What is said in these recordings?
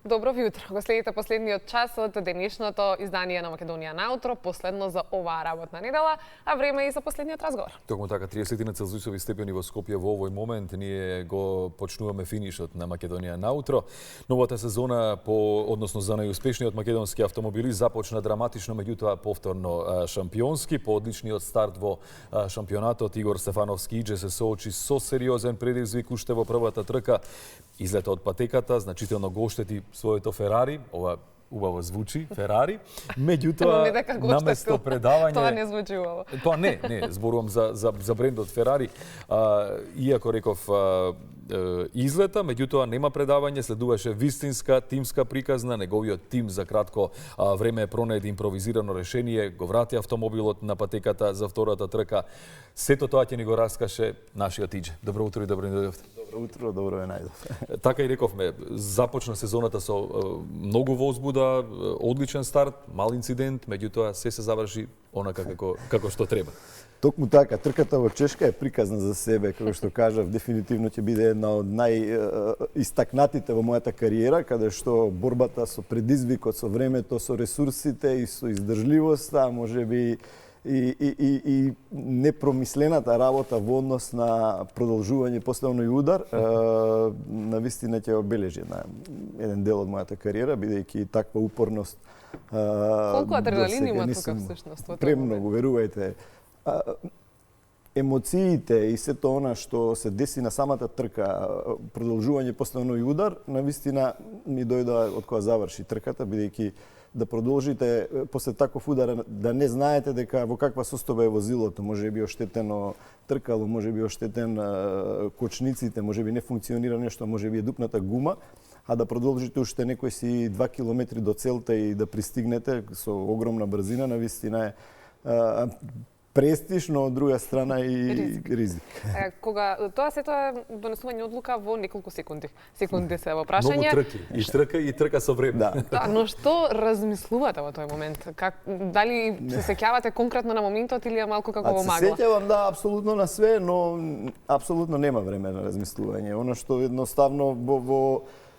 Добро ви утро. Го следите последниот час од денешното издание на Македонија на утро, последно за оваа работна недела, а време и за последниот разговор. Токму така, 30 на целзиусови степени во Скопје во овој момент. Ние го почнуваме финишот на Македонија на утро. Новата сезона односно за најуспешниот македонски автомобили започна драматично, меѓутоа повторно шампионски. По одличниот старт во шампионатот, Игор Стефановски идже се соочи со сериозен предизвик уште во првата трка. Излета од патеката, значително го оштети своето Ферари, ова убаво звучи, Ферари, меѓутоа наместо предавање... Тоа не звучи убаво. Тоа не, зборувам за брендот Ферари. Иако реков излета, меѓутоа нема предавање, следуваше вистинска тимска приказна, неговиот тим за кратко време пронајде импровизирано решение, го врати автомобилот на патеката за втората трка. Сето тоа ќе ни го раскаже нашиот Идже. Добро утро и добро ни дојдовте. Добро утро, добро ве најдов. Така и рековме, започна сезоната со многу возбуда, одличен старт, мал инцидент, меѓутоа се заврши онака како што треба. Токму така, трката во Чешка е приказна за себе, како што кажав, дефинитивно ќе биде една од најистакнатите во мојата кариера, каде што борбата со предизвикот, со времето, со ресурсите и со издржливоста, можеби и непромислената работа во однос на продолжување поставено и удар, навистина ќе обележи еден дел од мојата кариера, бидејќи таква упорност. Колку адреналин има тука всушност? Премногу, верувајте. Емоциите и сето она што се деси на самата трка, продолжување поставено и удар, навистина ми дојде од кога заврши трката, бидејќи да продолжите после таков удар, да не знаете дека во каква состојба е возилото, може би оштетено тркало, може би оштетен кочниците, може би не функционира нешто, може би е дупната гума, а да продолжите уште некои си 2 километри до целта и да пристигнете со огромна брзина, навистина е престиж, но од друга страна и ризик. Кога тоа сето е донесување одлука во неколку секунди. Секунди се во прашање. Многу трки, и трка со време. Да. Но што размислувате во тој момент? Дали се сеќавате конкретно на моментот или е малку како во магла? Се сеќавам, да, апсолутно на све, но апсолутно нема време на размислување. Она што едноставно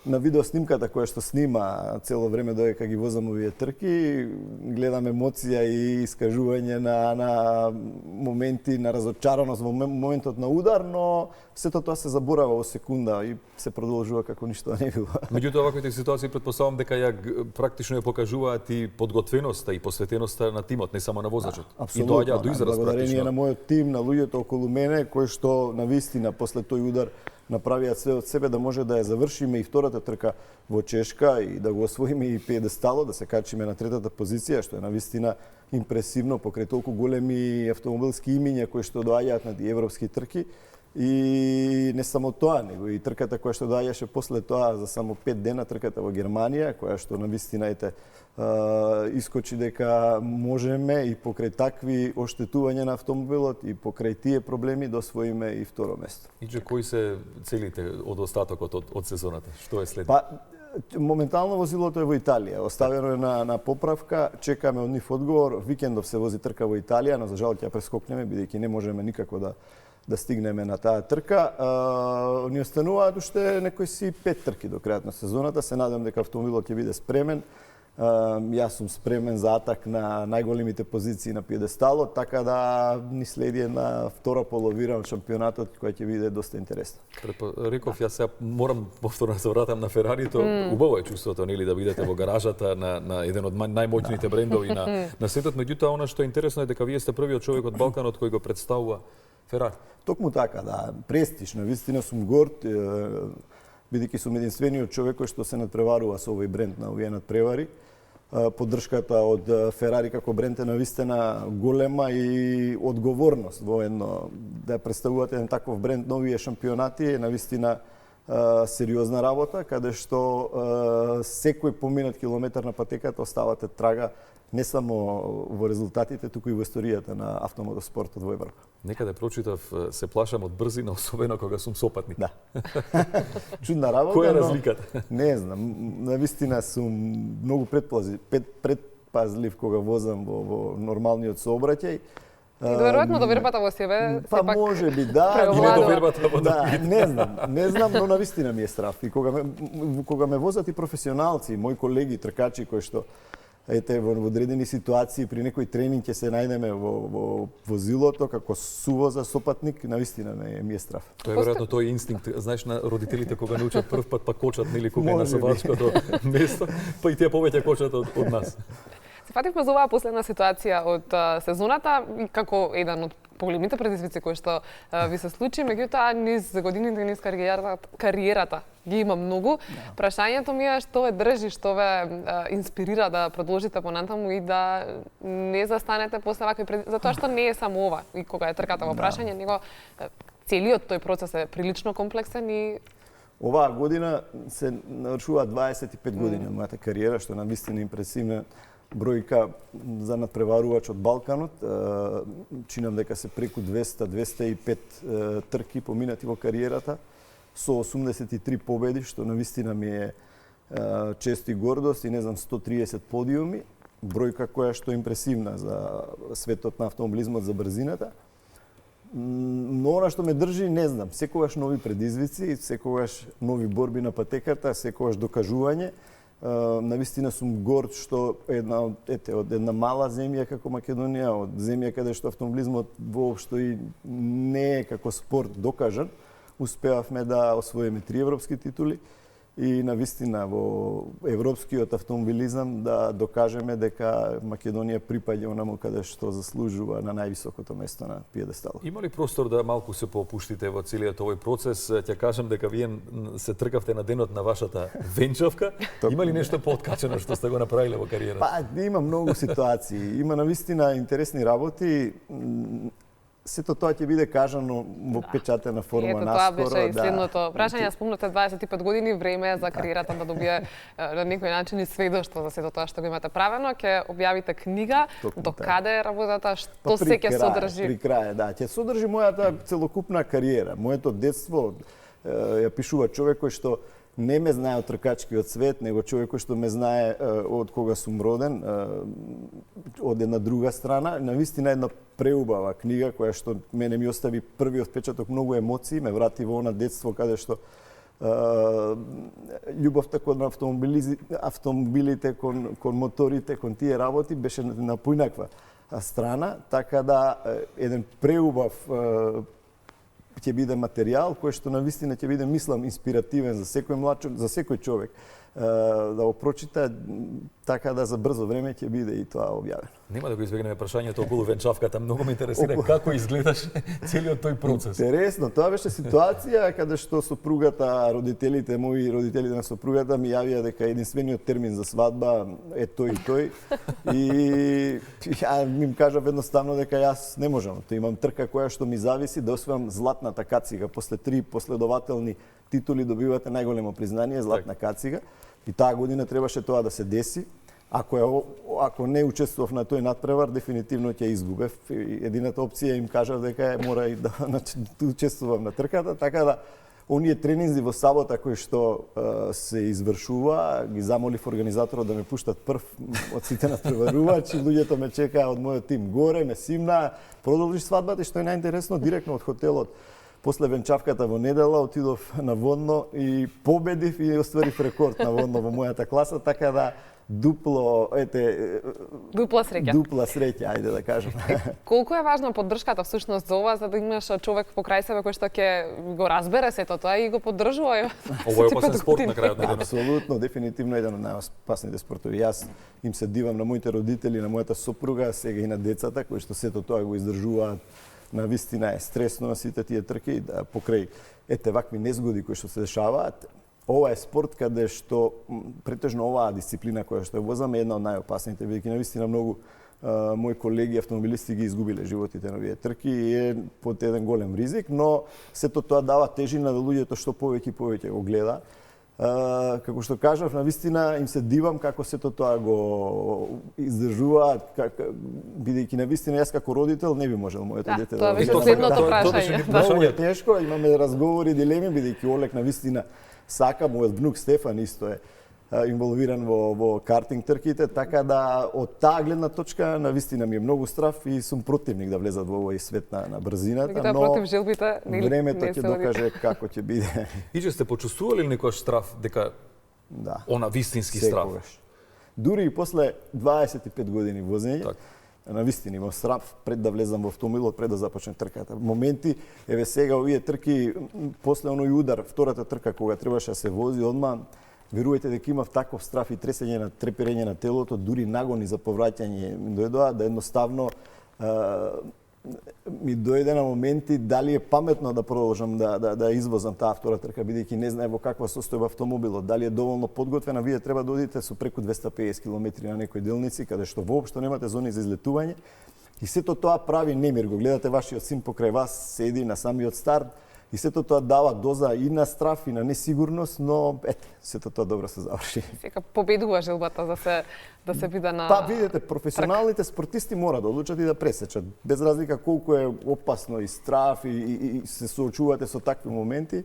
на видеоснимката која што снима цело време додека ги возам овие трки, гледам емоција и искажување на моменти на разочараност во моментот на удар, но сето тоа се заборава во секунда и се продолжува како ништо не било. Меѓутоа, ваквите ситуации претпоставам дека ја практично ја покажуваат и подготвеноста и посветеноста на тимот, не само на возачот. И доаѓаат до израз практично. Благодарение на мојот тим, на луѓето околу мене, кои што навистина после тој удар направија све од себе да може да ја завршиме и втората трка во Чешка и да го освоиме и пиедесталот, да се качиме на третата позиција, што е навистина импресивно покрај толку големи автомобилски имиња кои што доаѓаат на европски трки. И не само тоа, него и трката која што доаѓаше после тоа за само 5 дена, трката во Германија, која што навистина искочи дека можеме и покрај такви оштетувања на автомобилот и покрај тие проблеми да освоиме и второ место. Идже, кои се целите од остатокот од сезоната? Што е след? Моментално возилото е во Италија. Оставено е на поправка, чекаме од нив одговор. Викендов се вози трка во Италија, но за жал ќе ја прескокнеме, бидејќи не можеме никако да стигнеме на таа трка. Ни остануваат уште некои си 5 трки до крајот на сезоната. Се надам дека автомобилот ќе биде спремен. Јас сум спремен за атак на најголемите позиции на пиедесталот, така да ни следи една втора половина од шампионатот која ќе биде доста интересна. Реков, јас сега морам повторно да се вратам на Ферарито. Убаво е чувството, нели, да бидете во гаражата на еден од најмоćните брендови на светот. Меѓутоа, она што е интересно е дека вие сте првиот човек од Балканот кој го представува Ферари. Токму така, да. Престиж, навистина сум горд, бидејќи сум единствениот човек кој што се надпреварува со овој бренд на овие надпревари. Поддршката од Ферари како бренд е навистина голема и одговорност во едно да представувате еден таков бренд на овие шампионати е навистина сериозна работа, каде што секој поминат километар на патеката оставате трага не само во резултатите, туку и во историјата на автомотоспортот во Европа. Некаде прочитав, се плашам од брзина, особено кога сум сопатник. Да. Чудна работа. Која е разликата? Не знам, навистина сум многу предпазлив кога возам во нормалниот сообраќај. И веројатно довербата во себе Па сепак може би да, преовладува. Или довербата во да, не знам, но навистина ми е страв. И кога ме возат и професионалци, мои колеги тркачи кои што ете во одредени ситуации при некој тренинг ќе се најдеме во возилото како сувоза сопатник, навистина ми е страв. Тоа е веројатно тој инстинкт, знаеш, на родителите кога научат прв пат па кочат нели кога е на Може би. совачкото место, па и тие повеќе кочат од нас. Се фативме за оваа последна ситуација од сезоната и како еден од поголемите предизвици кои што ви се случи, меѓутоа низ годините, низ кариерата ги има многу. Прашањето ми е што ве држи, што ве инспирира да продолжите понатаму и да не застанете после вакви затоа што не е само ова и кога е трката во прашање, него целиот тој процес е прилично комплексен и Оваа година се навршува 25 години од мојата кариера, што навистина импресивна бројка за надпреварувач од Балканот. Чинам дека се преку 200-205 трки поминати во кариерата со 83 победи, што навистина ми е чест и гордост и не знам 130 подиуми, бројка која што е импресивна за светот на автомобилизмот, за брзината. Но она што ме држи, не знам, секогаш нови предизвици, секогаш нови борби на патеката, секогаш докажување. Навистина сум горд што од една мала земја како Македонија, од земја каде што автомобилизмот воопшто и не е како спорт докажан, успеавме да освоиме 3 европски титули и навистина во европскиот автомобилизам да докажеме дека Македонија припаѓа онаму каде што заслужува на највисокото место на пиедесталот. Има ли простор да малку се попуштите во целиот овој процес? Ќе кажам дека вие се тркавте на денот на вашата венчавка. Има ли нешто пооткачено што сте го направиле во кариерата? Па, има многу ситуации. Има навистина интересни работи. Сето тоа ќе биде кажано во печатена форма наскоро. Ето тоа беше и следното прашање. Спомнате 25 години, време е за кариерата да добие на некој начин и сведоштво за сето тоа што го имате правено. Ќе објавите книга, до каде е работата, што се ќе содржи? При крај, да. Ќе содржи мојата целокупна кариера. Моето детство ја пишува човек кој што не ме знае од тркачкиот свет, него човек кој што ме знае од кога сум роден, од една друга страна. Навистина една преубава книга која што мене ми остави првиот впечаток, многу емоции, ме врати во она детство каде што љубовта кон автомобилите, кон моторите, кон тие работи беше на поинаква страна, така да еден преубав ќе биде материјал кој што навистина ќе биде, мислам, инспиративен за секој млад, за секој човек да го прочита, така да за брзо време ќе биде и тоа објавено. Нема да го избегнеме прашањето околу венчавката, многу ме интересира како изгледаше целиот тој процес. Интересно, тоа беше ситуација каде што сопругата, родителите на сопругата ми јавија дека единствениот термин за свадба е тој и тој. И ја им кажав едноставно дека јас не можам. Тоа имам трка која што ми зависи да освојам златната кацига. После 3 последователни титули добивате најголемо признание, златна кацига. И таа година требаше тоа да се деси. Ако не учествував на тој надпревар, дефинитивно ќе изгубев. Едината опција им кажав дека мора и да учествувам на трката, така да оние тренинзи во сабота кои што се извршува, ги замолив организаторот да ме пуштат прв од сите надпреварувачи, луѓето ме чекаа од мојот тим горе, ме симнаа, продолжи свадбата и што е најинтересно, директно од хотелот. После венчавката во недела отидов на водно и победив и остварив рекорд на водно во мојата класа, така да дупла среќа, ајде да кажем. Колку е важна поддршката всушност за ова, за да имаш човек покрај себе кој што ќе го разбере сето тоа и го поддржува? Ова е опасен спорт на крајот на денот. Апсолутно, дефинитивно еден од најопасните спортови. Јас им се дивам на моите родители, на мојата сопруга, сега и на децата кои што сето тоа го издржуваат. Навистина е стресно на сите тие трки, да покрај вакви незгоди кои што се дешаваат. Ова е спорт каде што претежно оваа дисциплина која што ја возаме е една од најопасните, бидејќи навистина многу мои колеги автомобилисти ги изгубиле животите на овие трки и е под еден голем ризик, но сето тоа дава тежина на луѓето што повеќе и повеќе го гледа. Како што кажав, навистина им се дивам како сето тоа го издржуваат, бидејќи навистина јас како родител не би можел моето дете да го гледа. Тоа беше следното прашање. Многу е тешко, имаме разговори, дилеми, бидејќи Олег навистина сака, мојот внук Стефан исто е инволвиран во картинг трките, така да од таа гледна точка навистина ми е многу страв и сум противник да влезат во овој свет на брзината, но против желбите времето ќе докаже како ќе биде. Иџе сте почувствували некојаш страв дека она вистински страв? Дури и после 25 години возење, навистина имам страв пред да влезам во автомобилот, пред да започне трката. Моменти, еве сега овие трки, после оној удар, втората трка кога требаше да се вози одма, верувајте дека имав таков страв и треперење на телото, дури нагони за повраќање ми дојдоа, да едноставно ми дојде на моменти дали е паметно да продолжам да извозам таа втора трка, бидејќи не знае во каква состојба автомобилот, дали е доволно подготвена, вие треба да одите со преку 250 км на некои делници, каде што воопшто немате зони за излетување. И сето тоа прави немир, го гледате вашиот син покрај вас, седи на самиот старт, и сето тоа дава доза и на страв и на несигурност, но сето тоа добро се заврши. Сека победува желбата да се биде на... Па видите, професионалните спортисти мора да одлучат и да пресечат. Без разлика колку е опасно и страв и се соочувате со такви моменти,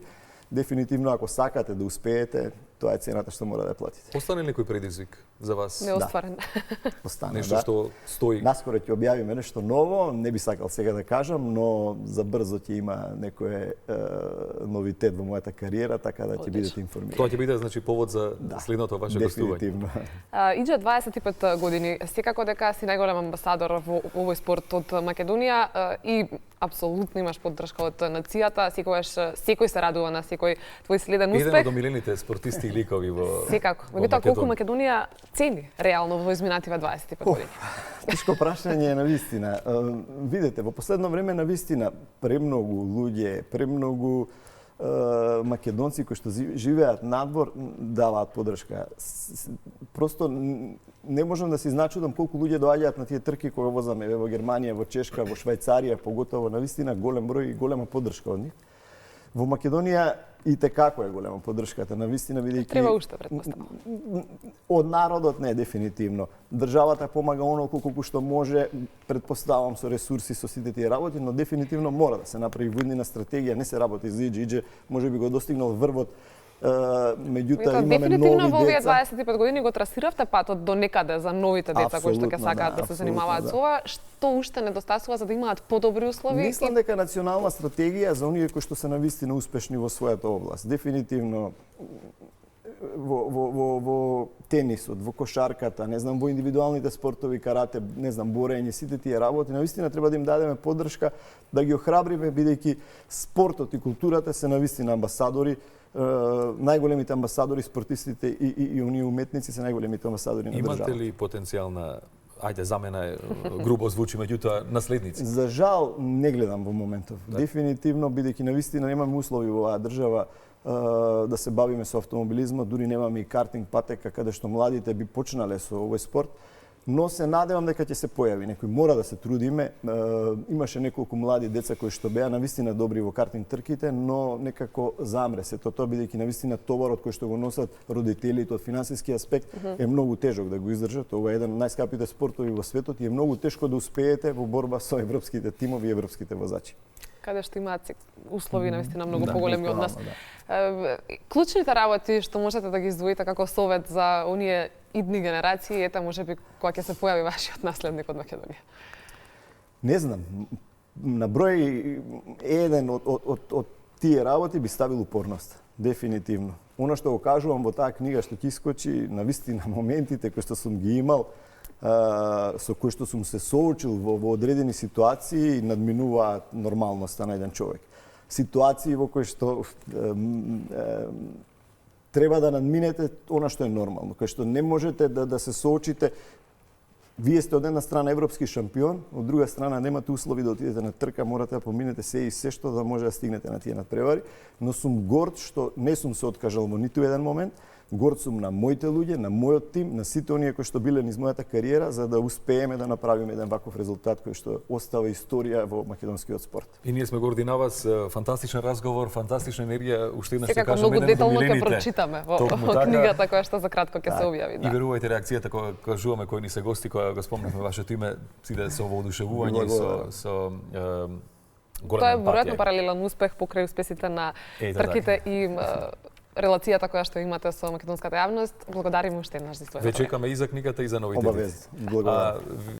дефинитивно ако сакате да успеете, тоа е цената што мора да платите. Остане ли некој предизвик за вас? Неостварен. Остане, нешто што стои. Наскоро ќе објавиме нешто ново, не би сакал сега да кажам, но за брзо ќе има некој новитет во мојата кариера, така да ќе бидете информирани. Тоа ќе биде значи повод за следното ваше гостување. Дефинитивно. Иџе 25 години, секако дека си најголем амбасадор во овој спорт од Македонија и апсолутно имаш поддршка од нацијата, секој се радува на секој твој следен успех. Еден од омилените спортисти и ликови во секако. Меѓутоа колку Македонија цени реално во изминативе 25 години? Тешко прашање на вистина. Видете, во последно време на вистина премногу луѓе, премногу македонци кои што живеат надвор даваат поддршка. Просто не можам да се изначудам колку луѓе доаѓаат на тие трки кога возаме во Германија, во Чешка, во Швајцарија, поготово на вистина голем број и голема поддршка од нив. Во Македонија и како е голема поддршката, на вистина бидејќи треба уште претпоставам. Од народот не дефинитивно. Државата помага онолку колку што може, претпоставам со ресурси, со сите тие работи, но дефинитивно мора да се направи војнина стратегија, не се работи за иџе, можеби го достигнал врвот. Меѓутоа имаме нови деца. Дефинитивно во овие 25 години го трасиравте патот до некаде за новите деца кои што ќе сакаат да се занимаваат со ова. Што уште недостасува за да имаат подобри услови? Мислам дека национална стратегија за оние кои што се навистина успешни во својата област. Дефинитивно во тенисот, во кошарката, не знам, во индивидуалните спортови, карате, не знам, борење, сите тие работи, навистина треба да им дадеме поддршка, да ги охрабриме, бидејќи спортот и културата се навистина амбасадори, најголемите амбасадори, спортистите и оние уметници се најголемите амбасадори на државата. Имате ли потенцијал на, ајде за мене грубо звучи, меѓутоа наследници? За жал не гледам во моментов. Дефинитивно, бидејќи навистина немаме услови во оваа држава да се бавиме со автомобилизмот, дури немаме и картинг патека каде што младите би почнале со овој спорт, но се надевам дека ќе се појави. Некој мора да се трудиме. Имаше неколку млади деца кои што беа навистина добри во картинг трките, но некако замре сето тоа, бидејќи навистина товарот кој што го носат родителите од финансиски аспект е многу тежок да го издржат. Ова е еден од најскапите спортови во светот и е многу тешко да успеете во борба со европските тимови и европските возачи. Каде што имаат услови навистина многу поголеми од нас. Клучните работи што можете да ги издвоите како совет за оние идни генерации, ета можеби кога ќе се појави вашиот наследник од Македонија? Не знам. На број еден од тие работи би ставил упорност. Дефинитивно. Оно што го кажувам во таа книга што ќе искочи, навистина моментите кои што сум ги имал, со кои што сум се соочил во одредени ситуации, надминуваат нормалноста на еден човек. Ситуации во кои што треба да надминете она што е нормално, кај што не можете да се соочите. Вие сте од една страна европски шампион, од друга страна немате услови да отидете на трка, морате да поминете се и се што да може да стигнете на тие надпревари, но сум горд што не сум се откажал во ниту еден момент. Горд сум на моите луѓе, на мојот тим, на сите оние кои што биле низ мојата кариера, за да успееме да направиме еден ваков резултат кој што остава историја во македонскиот спорт. И ние сме горди на вас, фантастичен разговор, фантастична енергија, уште еднаш ќе кажам, многу детално ќе прочитаме во книгата која што за кратко ќе се објави. И верувајте реакцијата кога кажуваме кои ни се гости, кога го спомнавме вашето име, сиде со воодушевување и со голема емпатија. Тоа е веројатно паралелен успех покрај успесите на трките и релацијата која што имате со македонската јавност. Благодарим уште еднаш за својот Ве чекаме и за книгата и за новите Обавезно. Благодарам.